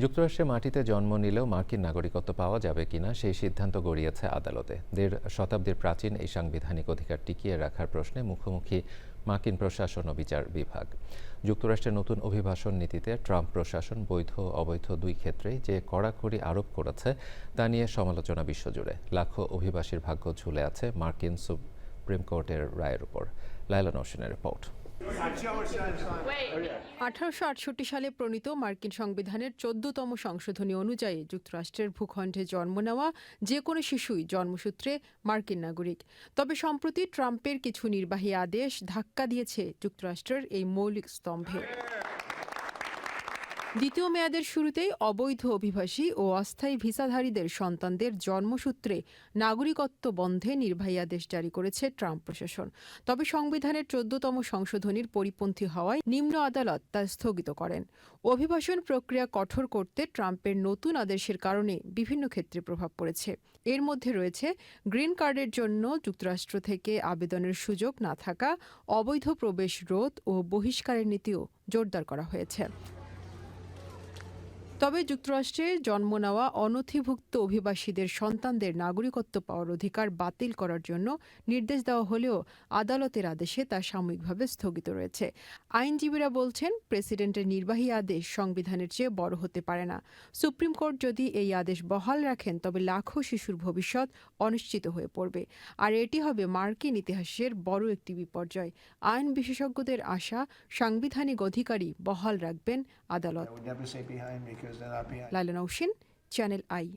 যুক্তরাষ্ট্রের মাটিতে জন্ম নিলেও মার্কিন নাগরিকত্ব পাওয়া যাবে কিনা সেই সিদ্ধান্ত গড়িয়েছে আদালতে। ১.৫ শতাব্দীর প্রাচীন এই সাংবিধানিক অধিকার টিকিয়ে রাখার প্রশ্নে মুখোমুখি মার্কিন প্রশাসন ও বিচার বিভাগ। যুক্তরাষ্ট্রের নতুন অভিবাসন নীতিতে ট্রাম্প প্রশাসন বৈধ অবৈধ দুই ক্ষেত্রেই যে কড়াকড়ি আরোপ করেছে তা নিয়ে সমালোচনা বিশ্বজুড়ে। লাখো অভিবাসীর ভাগ্য ঝুলে আছে মার্কিন সুপ্রিম কোর্টের রায়ের উপর। লায়লা নওশিনের রিপোর্ট। ১৮৬৮ সালে প্রণীত মার্কিন সংবিধানের ১৪তম সংশোধনী অনুযায়ী যুক্তরাষ্ট্রের ভূখণ্ডে জন্ম নেওয়া যে কোনো শিশুই জন্মসূত্রে মার্কিন নাগরিক। তবে সম্প্রতি ট্রাম্পের কিছু নির্বাহী আদেশ ধাক্কা দিয়েছে যুক্তরাষ্ট্রের এই মৌলিক স্তম্ভে। দ্বিতীয় মেয়াদের শুরুতেই অবৈধ অভিবাসী ও অস্থায়ী ভিসাধারীদের সন্তানদের জন্মসূত্রে নাগরিকত্ব বন্ধে নির্বাহী আদেশ জারি করেছে ট্রাম্প প্রশাসন। তবে সংবিধানের ১৪তম সংশোধনীর পরিপন্থী হওয়ায় নিম্ন আদালত তা স্থগিত করেন। অভিবাসন প্রক্রিয়া কঠোর করতে ট্রাম্পের নতুন আদেশের কারণে বিভিন্ন ক্ষেত্রে প্রভাব পড়েছে। এর মধ্যে রয়েছে গ্রিন কার্ডের জন্য যুক্তরাষ্ট্র থেকে আবেদনের সুযোগ না থাকা, অবৈধ প্রবেশ রোধ ও বহিষ্কারের নীতিও জোরদার করা হয়েছে। তবে যুক্তরাষ্ট্রে জন্ম নেওয়া অনথিভুক্ত অভিবাসীদের সন্তানদের নাগরিকত্ব পাওয়ার অধিকার বাতিল করার জন্য নির্দেশ দেওয়া হলেও আদালতের আদেশে তা সাময়িকভাবে স্থগিত রয়েছে। আইনজীবীরা বলছেন, প্রেসিডেন্টের নির্বাহী আদেশ সংবিধানের চেয়ে বড় হতে পারে না। সুপ্রিম কোর্ট যদি এই আদেশ বহাল রাখেন তবে লাখো শিশুর ভবিষ্যৎ অনিশ্চিত হয়ে পড়বে। আর এটি হবে মার্কিন ইতিহাসের বড় একটি বিপর্যয়। আইন বিশেষজ্ঞদের আশা, সাংবিধানিক অধিকারই বহাল রাখবেন আদালত। Laila Nowshin, channel I.